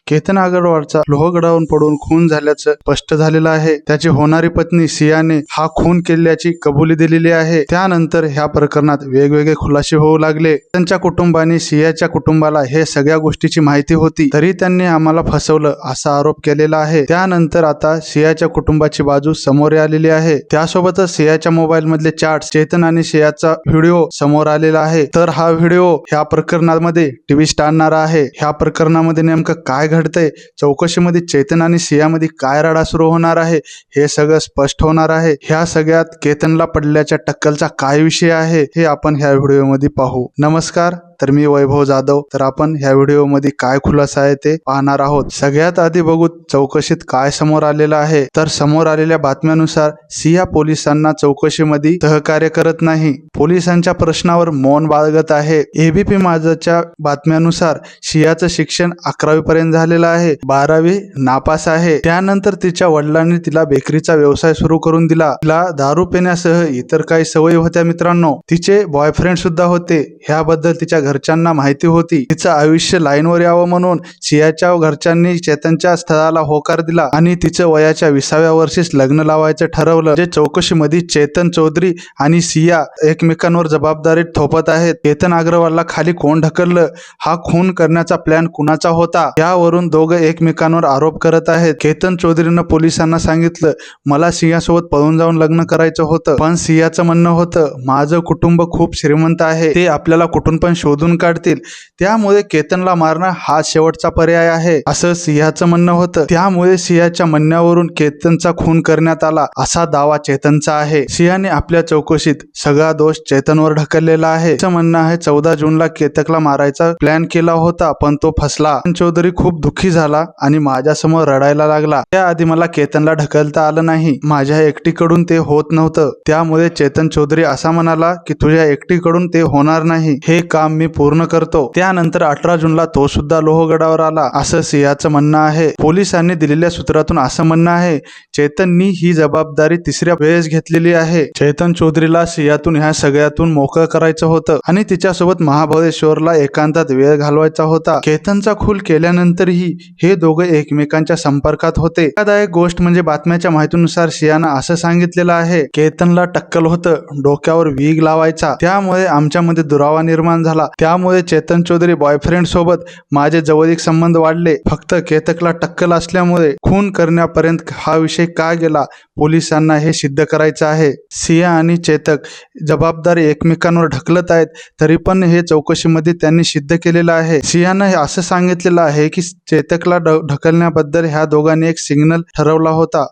केतन अग्रवालचा लोहगडावरून पडून खून झाल्याचं स्पष्ट झालेलं आहे। त्याची होणारी पत्नी सियाने हा खून केल्याची कबुली दिलेली आहे। त्यानंतर ह्या प्रकरणात वेगवेगळे खुलासे होऊ लागले। त्यांच्या कुटुंबाने सियाच्या कुटुंबाला हे सगळ्या गोष्टीची माहिती होती, तरी त्यांनी आम्हाला फसवलं असा आरोप केलेला आहे। त्यानंतर आता सियाच्या कुटुंबाची बाजू समोर आलेली आहे। त्यासोबतच सियाच्या मोबाईल मधले चॅट्स, चेतन आणि सियाचा व्हिडिओ समोर आलेला आहे। तर हा व्हिडिओ ह्या प्रकरणामध्ये ट्विस्ट आणणारा आहे। ह्या प्रकरणामध्ये नेमकं काय घडतंय, चौकशीमध्ये चेतन आणि सियामध्ये काय राडा सुरू होणार आहे, हे सगळं स्पष्ट होणार आहे। ह्या सगळ्यात केतनला पडल्याच्या टक्कलचा काय विषय आहे हे आपण ह्या व्हिडिओमध्ये पाहू। नमस्कार, तर मी वैभव जाधव। तर आपण ह्या व्हिडिओमध्ये काय खुलासा आहे ते पाहणार आहोत। सगळ्यात आधी बघू चौकशीत काय समोर आलेलं आहे। तर समोर आलेल्या बातम्यानुसार सिया पोलिसांना चौकशीमध्ये सहकार्य करत नाही, पोलिसांच्या प्रश्नावर मौन बाळगत आहे। एबीपी माझाच्या बातम्यानुसार सियाचं शिक्षण 11वी पर्यंत झालेलं आहे, 12वी नापास आहे। त्यानंतर तिच्या वडिलांनी तिला बेकरीचा व्यवसाय सुरू करून दिला। तिला दारू पिण्यासह इतर काही सवयी होत्या मित्रांनो। तिचे बॉयफ्रेंड सुद्धा होते, ह्याबद्दल तिच्या घरच्यांना माहिती होती। तिचं आयुष्य लाईनवर यावं म्हणून सियाच्या घरच्यांनी चेतनच्या स्थळाला होकार दिला आणि तिचं वयाच्या 20व्या वर्षीच लग्न लावायचं ठरवलं। जे चौकशीमध्ये चेतन चौधरी आणि सिया एकमेकांवर जबाबदारी थोपत आहेत। केतन अग्रवालला खाली कोण ढकललं, हा खून करण्याचा प्लॅन कुणाचा होता, यावरून दोघं एकमेकांवर आरोप करत आहेत। केतन चौधरीनं पोलिसांना सांगितलं, मला सियासोबत पळून जाऊन लग्न करायचं होतं, पण सियाचं म्हणणं होतं, माझं कुटुंब खूप श्रीमंत आहे, ते आपल्याला कुठून पण शोधून काढतील, त्यामुळे केतनला मारणं हा शेवटचा पर्याय आहे, असं सियाचं म्हणणं होतं। त्यामुळे सियाच्या म्हणण्यावरून केतनचा खून करण्यात आला असा दावा चेतनचा आहे। सियाने आपल्या चौकशीत सगळा दोष चेतनवर ढकललेला आहे। तिचं म्हणणं आहे 14 जूनला केतकला मारायचा प्लॅन केला होता, पण तो फसला। चौधरी खूप दुःखी झाला आणि माझ्यासमोर रडायला लागला। त्याआधी मला केतनला ढकलता आलं नाही, माझ्या एकटीकडून ते होत नव्हतं, त्यामुळे चेतन चौधरी असा म्हणाला की तुझ्या एकटीकडून ते होणार नाही, हे काम मी पूर्ण करतो। त्यानंतर 18 जूनला तो सुद्धा लोहगडावर आला, असं सियाचं म्हणणं आहे। पोलिसांनी दिलेल्या सूत्रातून असं म्हणणं आहे, चेतननी ही जबाबदारी तिसऱ्या वेळेस घेतलेली आहे। चेतन चौधरीला सियातून ह्या सगळ्यातून मोकळं करायचं होतं आणि तिच्यासोबत महाबळेश्वरला एकांतात वेळ घालवायचा होता। केतनचा खून केल्यानंतरही हे दोघं एकमेकांच्या संपर्कात होते। धक्कादायक गोष्ट म्हणजे बातम्याच्या माहितीनुसार सियानं असं सांगितलेलं आहे, केतनला टक्कल होतं, डोक्यावर वीग लावायचा, त्यामुळे आमच्यामध्ये दुरावा निर्माण झाला, त्यामुळे चेतन चौधरी बॉयफ्रेंड सोबत माझे जवळीक संबंध वाढले, फक्त केतकला टक्कल असल्यामुळे खून करण्यापर्यंत हा विषय का गेला, पोलिसांना हे सिद्ध करायचं आहे। सिया आणि चेतक जबाबदारी एकमेकांवर ढकलत आहेत, तरी पण हे चौकशीमध्ये त्यांनी सिद्ध केलेलं आहे। सियानं हे असं सांगितलेलं आहे की चेतकला ढकलण्याबद्दल ह्या दोघांनी एक सिग्नल ठरवला होता।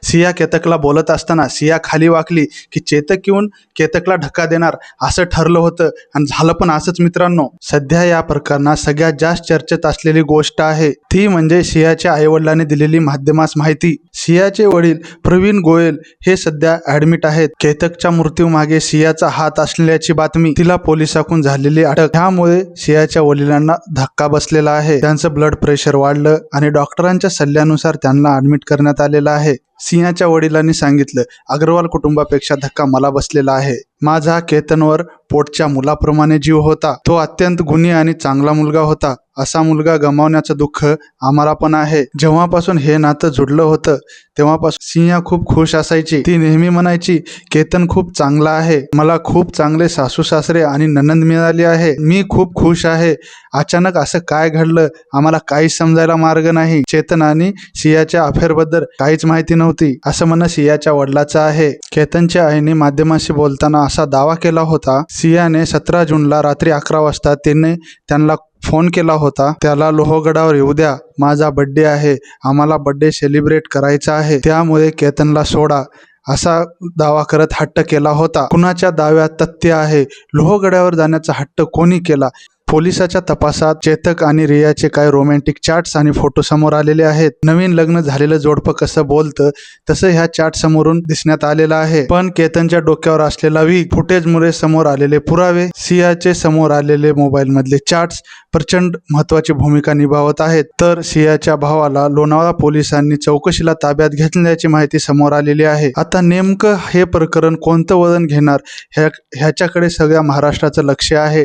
सिया केतकला बोलत असताना सिया खाली वाकली की चेतक येऊन केतकला धक्का देणार असं ठरलं होतं आणि झालं पण असंच मित्रांनो। सध्या या प्रकरणात सगळ्यात जास्त चर्चेत असलेली गोष्ट आहे ती म्हणजे सियाच्या आईवडिलांनी दिलेली माध्यमास माहिती। सियाचे वडील प्रवीण गोयल हे सध्या ऍडमिट आहेत। केतकच्या मृत्यूमागे सियाचा हात असल्याची बातमी, तिला पोलिसांकडून झालेली अटक, त्यामुळे सियाच्या वडिलांना धक्का बसलेला आहे। त्यांचं ब्लड प्रेशर वाढलं आणि डॉक्टरांच्या सल्ल्यानुसार त्यांना ऍडमिट करण्यात आलेलं आहे। सियाच्या वडिलांनी सांगितलं, अग्रवाल कुटुंबापेक्षा धक्का मला बसलेला आहे। माझा केतनवर पोटच्या मुलाप्रमाणे जीव होता, तो अत्यंत गुणी आणि चांगला मुलगा होता, असा मुलगा गमावण्याचं दुःख आम्हाला पण आहे। जेव्हापासून हे नातं जुडलं होतं तेव्हापासून सिया खूप खुश असायची, ती नेहमी म्हणायची केतन खूप चांगला आहे, मला खूप चांगले सासू सासरे आणि नणंद मिळाली आहे, मी खूप खुश आहे। अचानक असं काय घडलं आम्हाला काहीच समजायला मार्ग नाही। चेतन आणि सियाच्या अफेअरबद्दल काहीच माहिती नव्हती, असं म्हणणं सियाच्या वडिलाचं आहे। केतनच्या आईने माध्यमांशी बोलताना असा दावा केला होता, सियाने 17 जूनला रात्री 11 वाजता त्यांना फोन केला होता, त्याला लोहगडावर येऊ द्या, माझा बर्थडे आहे, आम्हाला बर्थडे सेलिब्रेट करायचा आहे, त्यामुळे केतनला सोडा, असा दावा करत हट्ट केला होता। कुणाच्या दाव्यात तथ्य आहे, लोहगडावर जाण्याचा हट्ट कोणी केला? पोलिसाच्या तपासात चेतक आणि रियाचे काही रोमॅन्टिक चॅट्स आणि फोटो समोर आलेले आहेत। नवीन लग्न झालेलं जोडपं कसं बोलतं तसं ह्या चॅट समोरून दिसण्यात आलेलं आहे। पण केतनच्या डोक्यावर असलेला वीग, फुटेजमुळे समोर आलेले पुरावे, सियाचे समोर आलेले मोबाईल मधले चॅट्स प्रचंड महत्त्वाची भूमिका निभावत आहेत। तर सियाच्या भावाला लोणावळा पोलिसांनी चौकशीला ताब्यात घेतल्याची माहिती समोर आलेली आहे। आता नेमकं हे प्रकरण कोणतं वळण घेणार ह्याच्याकडे सगळ्या महाराष्ट्राचं लक्ष आहे।